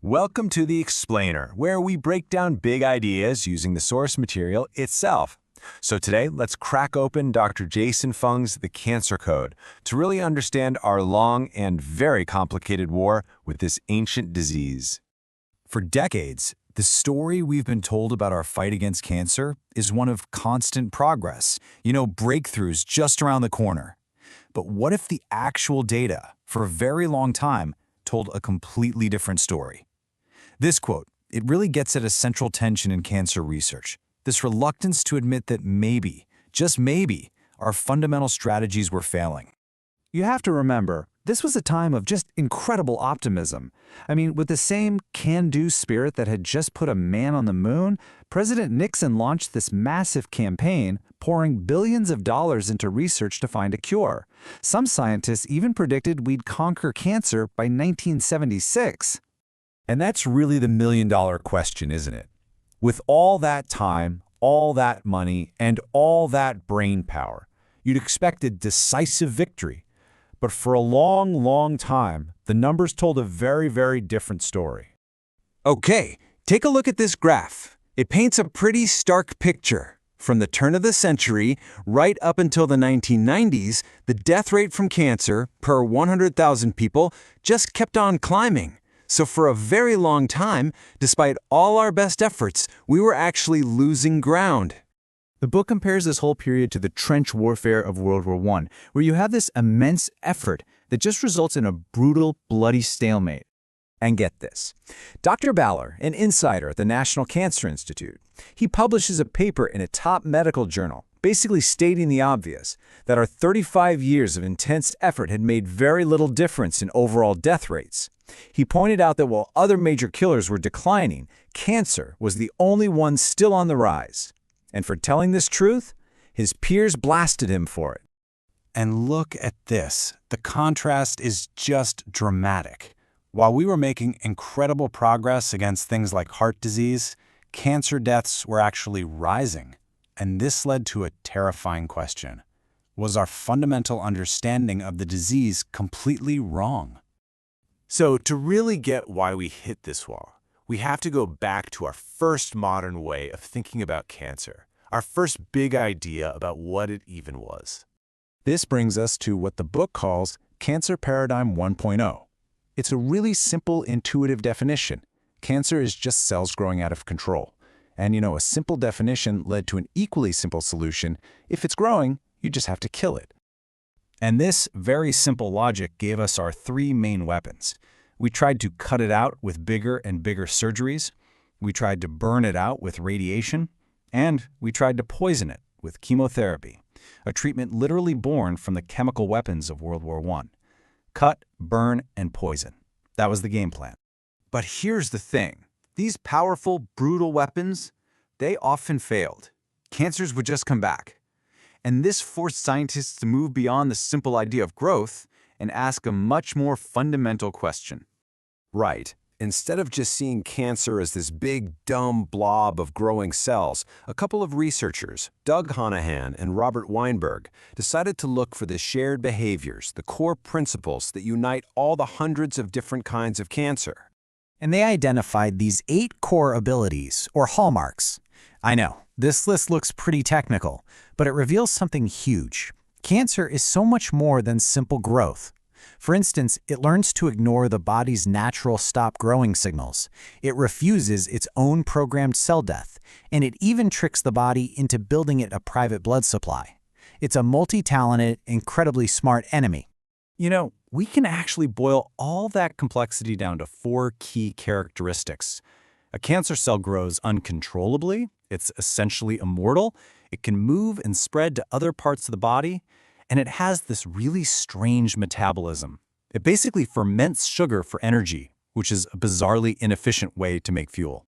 Welcome to The Explainer, where we break down big ideas using the source material itself. So today, let's crack open Dr. Jason Fung's The Cancer Code to really understand our long and very complicated war with this ancient disease. For decades, the story we've been told about our fight against cancer is one of constant progress, breakthroughs just around the corner. But what if the actual data, for a very long time, told a completely different story? This quote, it really gets at a central tension in cancer research, this reluctance to admit that maybe, just maybe, our fundamental strategies were failing. You have to remember, this was a time of just incredible optimism. With the same can-do spirit that had just put a man on the moon, President Nixon launched this massive campaign, pouring billions of dollars into research to find a cure. Some scientists even predicted we'd conquer cancer by 1976. And that's really the million-dollar question, isn't it? With all that time, all that money, and all that brain power, you'd expect a decisive victory. But for a long, long time, the numbers told a very, very different story. Okay, take a look at this graph. It paints a pretty stark picture. From the turn of the century, right up until the 1990s, the death rate from cancer per 100,000 people just kept on climbing. So for a very long time, despite all our best efforts, we were actually losing ground. The book compares this whole period to the trench warfare of World War I, where you have this immense effort that just results in a brutal, bloody stalemate. And get this, Dr. Baller, an insider at the National Cancer Institute, he publishes a paper in a top medical journal, basically stating the obvious, that our 35 years of intense effort had made very little difference in overall death rates. He pointed out that while other major killers were declining, cancer was the only one still on the rise. And for telling this truth, his peers blasted him for it. And look at this. The contrast is just dramatic. While we were making incredible progress against things like heart disease, cancer deaths were actually rising. And this led to a terrifying question. Was our fundamental understanding of the disease completely wrong? So to really get why we hit this wall, we have to go back to our first modern way of thinking about cancer, our first big idea about what it even was. This brings us to what the book calls Cancer Paradigm 1.0. It's a really simple, intuitive definition. Cancer is just cells growing out of control. And a simple definition led to an equally simple solution. If it's growing, you just have to kill it. And this very simple logic gave us our three main weapons. We tried to cut it out with bigger and bigger surgeries. We tried to burn it out with radiation. And we tried to poison it with chemotherapy, a treatment literally born from the chemical weapons of World War I. Cut, burn, and poison. That was the game plan. But here's the thing. These powerful, brutal weapons, they often failed. Cancers would just come back. And this forced scientists to move beyond the simple idea of growth and ask a much more fundamental question. Right. Instead of just seeing cancer as this big, dumb blob of growing cells, a couple of researchers, Doug Honahan and Robert Weinberg, decided to look for the shared behaviors, the core principles that unite all the hundreds of different kinds of cancer. And they identified these 8 core abilities, or hallmarks. I know, this list looks pretty technical, but it reveals something huge. Cancer is so much more than simple growth. For instance, it learns to ignore the body's natural stop-growing signals. It refuses its own programmed cell death, and it even tricks the body into building it a private blood supply. It's a multi-talented, incredibly smart enemy. We can actually boil all that complexity down to 4 key characteristics. A cancer cell grows uncontrollably, it's essentially immortal, it can move and spread to other parts of the body, and it has this really strange metabolism. It basically ferments sugar for energy, which is a bizarrely inefficient way to make fuel.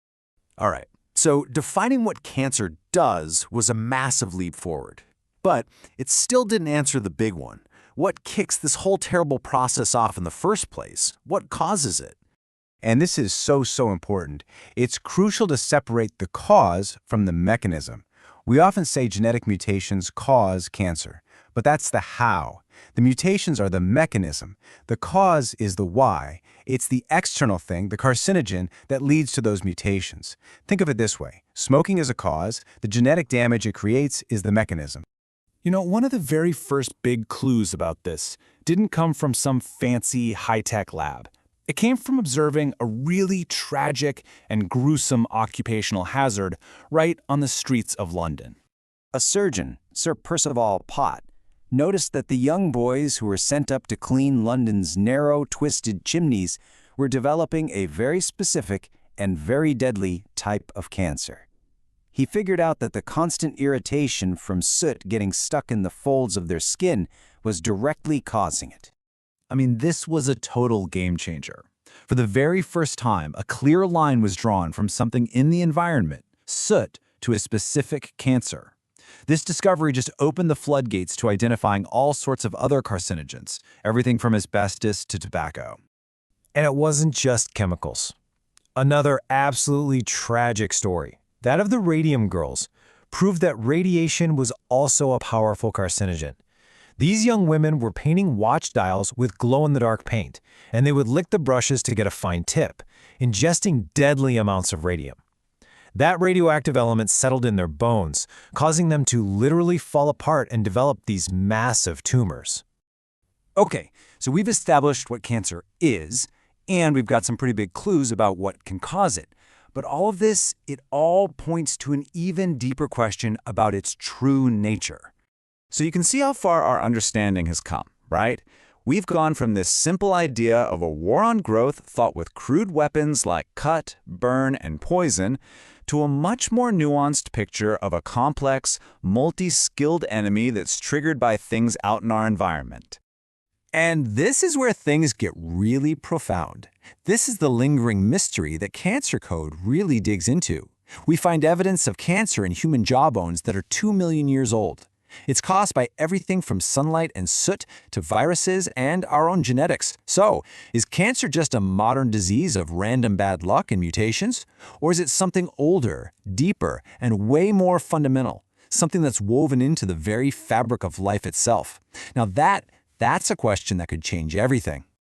All right, so defining what cancer does was a massive leap forward. But it still didn't answer the big one. What kicks this whole terrible process off in the first place? What causes it? And this is so important. It's crucial to separate the cause from the mechanism. We often say genetic mutations cause cancer, But that's the how. The mutations are the mechanism. The cause is the why. It's the external thing, the carcinogen, that leads to those mutations. Think of it this way. Smoking is a cause. The genetic damage it creates is the mechanism. You know, one of the very first big clues about this didn't come from some fancy high-tech lab. It came from observing a really tragic and gruesome occupational hazard right on the streets of London. A surgeon, Sir Percival Pott, noticed that the young boys who were sent up to clean London's narrow, twisted chimneys were developing a very specific and very deadly type of cancer. He figured out that the constant irritation from soot getting stuck in the folds of their skin was directly causing it. I mean, this was a total game changer. For the very first time, a clear line was drawn from something in the environment, soot, to a specific cancer. This discovery just opened the floodgates to identifying all sorts of other carcinogens, everything from asbestos to tobacco. And it wasn't just chemicals. Another absolutely tragic story, that of the radium girls, proved that radiation was also a powerful carcinogen. These young women were painting watch dials with glow-in-the-dark paint, and they would lick the brushes to get a fine tip, ingesting deadly amounts of radium. That radioactive element settled in their bones, causing them to literally fall apart and develop these massive tumors. Okay, so we've established what cancer is, and we've got some pretty big clues about what can cause it. But all of this, it all points to an even deeper question about its true nature. So you can see how far our understanding has come, right? We've gone from this simple idea of a war on growth fought with crude weapons like cut, burn, and poison, to a much more nuanced picture of a complex, multi-skilled enemy that's triggered by things out in our environment. And this is where things get really profound. This is the lingering mystery that Cancer Code really digs into. We find evidence of cancer in human jawbones that are 2 million years old. It's caused by everything from sunlight and soot to viruses and our own genetics. So, is cancer just a modern disease of random bad luck and mutations? Or is it something older, deeper, and way more fundamental? Something that's woven into the very fabric of life itself? Now that's a question that could change everything.